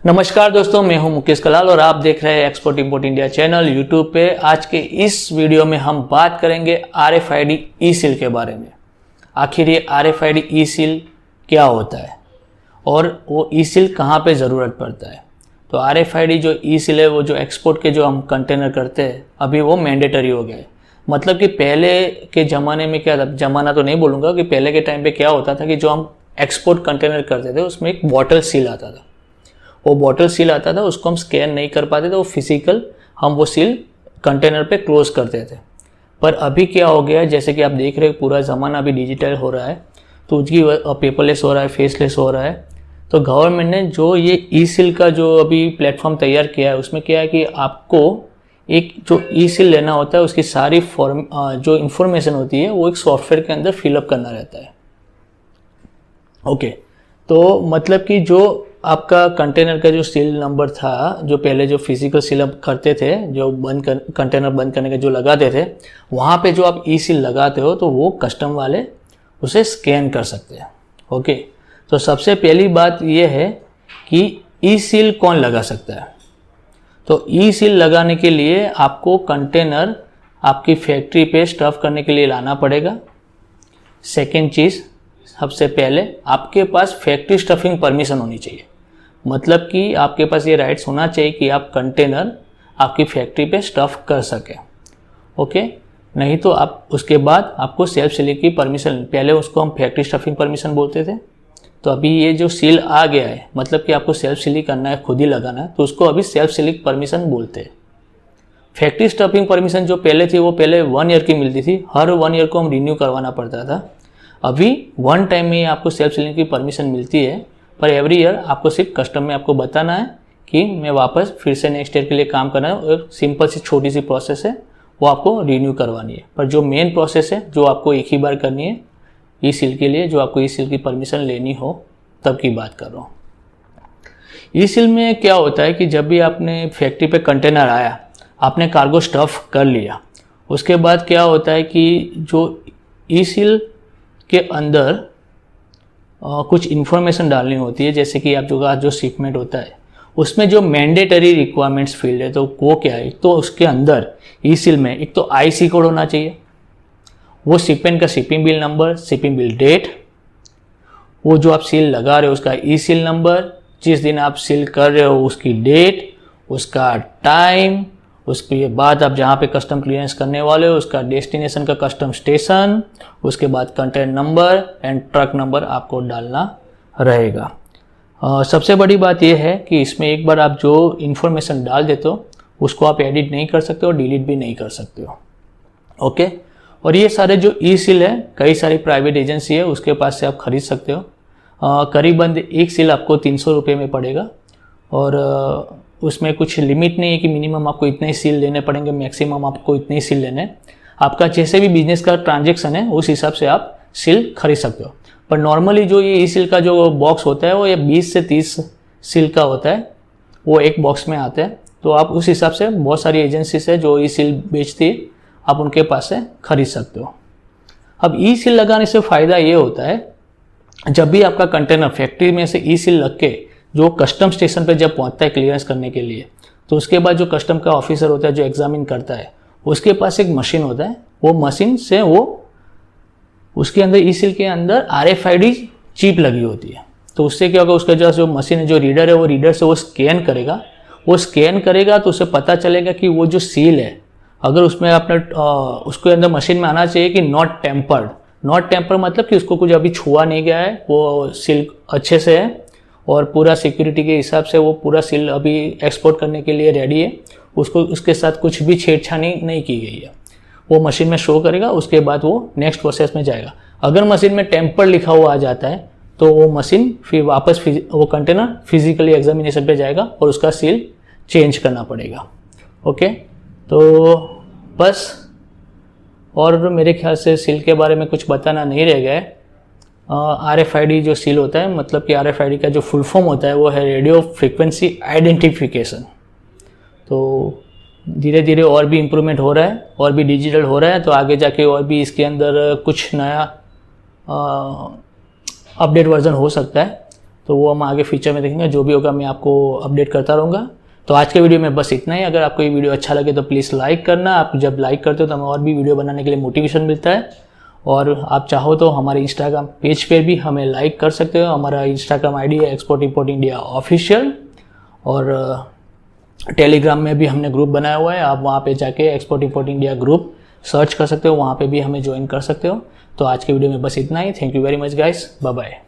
नमस्कार दोस्तों, मैं हूं मुकेश कलाल और आप देख रहे हैं export import India channel YouTube पे। आज के इस वीडियो में हम बात करेंगे RFID ई सील के बारे में। आखिर ये RFID ई सील क्या होता है और वो ई सील कहाँ पे ज़रूरत पड़ता है। तो RFID जो ई सील है वो जो एक्सपोर्ट के जो हम कंटेनर करते हैं अभी वो मैंडेटरी हो गया है। मतलब कि पहले के ज़माने में क्या था, ज़माना तो नहीं बोलूँगा, कि पहले के टाइम पे क्या होता था कि जो हम एक्सपोर्ट कंटेनर करते थे उसमें एक बॉटल सील आता था। वो बॉटल सील आता था, उसको हम स्कैन नहीं कर पाते थे, वो फिजिकल हम वो सील कंटेनर पे क्लोज करते थे। पर अभी क्या हो गया है, जैसे कि आप देख रहे हो पूरा ज़माना अभी डिजिटल हो रहा है, तो उसकी पेपरलेस हो रहा है, फेसलेस हो रहा है। तो गवर्नमेंट ने जो ये ई सील का जो अभी प्लेटफॉर्म तैयार किया है उसमें क्या है कि आपको एक जो ई सील लेना होता है उसकी सारी जो इन्फॉर्मेशन होती है वो एक सॉफ्टवेयर के अंदर फिलअप करना रहता है। ओके, तो मतलब कि जो आपका कंटेनर का जो सील नंबर था, जो पहले जो फिजिकल सील आप करते थे, जो कंटेनर बंद करने का जो लगाते थे, वहाँ पे जो आप ई सील लगाते हो तो वो कस्टम वाले उसे स्कैन कर सकते हैं। ओके, तो सबसे पहली बात ये है कि ई सील कौन लगा सकता है। तो ई सील लगाने के लिए आपको कंटेनर आपकी फैक्ट्री पे स्टफ करने के लिए लाना पड़ेगा। सेकेंड चीज़, सबसे पहले आपके पास फैक्ट्री स्टफिंग परमिशन होनी चाहिए। मतलब कि आपके पास ये राइट्स होना चाहिए कि आप कंटेनर आपकी फैक्ट्री पे स्टफ कर सकें। ओके, नहीं तो आप उसके बाद आपको सेल्फ सीलिंग की परमिशन, पहले उसको हम फैक्ट्री स्टफिंग परमिशन बोलते थे, तो अभी ये जो सील आ गया है, मतलब कि आपको सेल्फ सीलिंग करना है, खुद ही लगाना है, तो उसको अभी सेल्फ सीलिंग परमिशन बोलते हैं। फैक्ट्री स्टफिंग परमिशन जो पहले थी वो पहले 1 ईयर की मिलती थी, हर 1 ईयर को हम रिन्यू करवाना पड़ता था। अभी 1 टाइम में आपको सेल्फ सीलिंग की परमिशन मिलती है, पर एवरी ईयर आपको सिर्फ कस्टम में आपको बताना है कि मैं वापस फिर से नेक्स्ट ईयर के लिए काम करना है, और सिंपल सी छोटी सी प्रोसेस है वो आपको रिन्यू करवानी है। पर जो मेन प्रोसेस है जो आपको एक ही बार करनी है ई सील के लिए, जो आपको ई सील की परमिशन लेनी हो तब की बात कर रहा हूँ। ई सील में क्या होता है कि जब भी आपने फैक्ट्री पे कंटेनर आया, आपने कार्गो स्टफ कर लिया, उसके बाद क्या होता है कि जो ई सील के अंदर कुछ इन्फॉर्मेशन डालनी होती है। जैसे कि आप जो शिपमेंट होता है उसमें जो मैंडेटरी रिक्वायरमेंट्स फील्ड है, तो वो क्या है, तो उसके अंदर ई सील में एक तो IC कोड होना चाहिए, वो शिपमेंट का shipping bill number, shipping bill date, वो जो आप सील लगा रहे हो उसका ई सील नंबर, जिस दिन आप सील कर रहे हो उसकी डेट, उसका टाइम, उसके बाद आप जहाँ पे कस्टम क्लियरेंस करने वाले हो उसका डेस्टिनेशन का कस्टम स्टेशन, उसके बाद container number and truck number आपको डालना रहेगा। सबसे बड़ी बात यह है कि इसमें एक बार आप जो इन्फॉर्मेशन डाल देते हो उसको आप एडिट नहीं कर सकते हो, डिलीट भी नहीं कर सकते हो। ओके, और ये सारे जो ई सील है कई सारी प्राइवेट एजेंसी है उसके पास से आप खरीद सकते हो। करीबन एक सील आपको 300 रुपये में पड़ेगा, और उसमें कुछ लिमिट नहीं है कि मिनिमम आपको इतने ही सील लेने पड़ेंगे, मैक्सिमम आपको इतने ही सील लेने। आपका जैसे भी बिजनेस का ट्रांजैक्शन है उस हिसाब से आप सील खरीद सकते हो। पर नॉर्मली जो ये ई सील का जो बॉक्स होता है वो ये 20 से 30 सील का होता है, वो एक बॉक्स में आता है। तो आप उस हिसाब से बहुत सारी एजेंसी से जो ई सील बेचती है आप उनके पास से खरीद सकते हो। अब ई सील लगाने से फ़ायदा ये होता है, जब भी आपका कंटेनर फैक्ट्री में से ई सील लग के जो कस्टम स्टेशन पे जब पहुंचता है क्लियरेंस करने के लिए, तो उसके बाद जो कस्टम का ऑफिसर होता है जो एग्जामिन करता है, उसके पास एक मशीन होता है, वो मशीन से वो उसके अंदर ई सील के अंदर RFID चिप लगी होती है। तो उससे क्या होगा, उसका जो मशीन है, जो रीडर है, वो रीडर से वो स्कैन करेगा तो उसे पता चलेगा कि वो जो सील है, अगर उसमें आपने उसके अंदर मशीन में आना चाहिए कि नॉट टेम्पर्ड मतलब कि उसको कुछ अभी छुआ नहीं गया है, वो सील अच्छे से है और पूरा सिक्योरिटी के हिसाब से वो पूरा सील अभी एक्सपोर्ट करने के लिए रेडी है, उसको उसके साथ कुछ भी छेड़छाड़ी नहीं की गई है, वो मशीन में शो करेगा। उसके बाद वो नेक्स्ट प्रोसेस में जाएगा। अगर मशीन में टेम्पर लिखा हुआ आ जाता है तो वो मशीन फिर वापस वो कंटेनर फिजिकली एग्जामिनेशन पे जाएगा और उसका सील चेंज करना पड़ेगा। ओके, तो बस, और मेरे ख्याल से सील के बारे में कुछ बताना नहीं रह गया है। RFID जो सील होता है, मतलब कि RFID का जो फुल फॉर्म होता है वो है रेडियो फ्रीक्वेंसी आइडेंटिफिकेशन। तो धीरे धीरे और भी इम्प्रूवमेंट हो रहा है और भी डिजिटल हो रहा है, तो आगे जाके और भी इसके अंदर कुछ नया अपडेट वर्जन हो सकता है। तो वो हम आगे फ्यूचर में देखेंगे, जो भी होगा मैं आपको अपडेट करता रहूँगा। तो आज के वीडियो में बस इतना ही। अगर आपको ये वीडियो अच्छा लगे तो प्लीज़ लाइक करना। आप जब लाइक करते हो तो हमें और भी वीडियो बनाने के लिए मोटिवेशन मिलता है। और आप चाहो तो हमारे इंस्टाग्राम पेज पे भी हमें लाइक कर सकते हो। हमारा इंस्टाग्राम आईडी है एक्सपोर्ट इंपोर्ट इंडिया ऑफिशियल, और टेलीग्राम में भी हमने ग्रुप बनाया हुआ है। आप वहाँ पे जाके export import India group search कर सकते हो, वहाँ पे भी हमें ज्वाइन कर सकते हो। तो आज के वीडियो में बस इतना ही। Thank you very much guys, bye bye.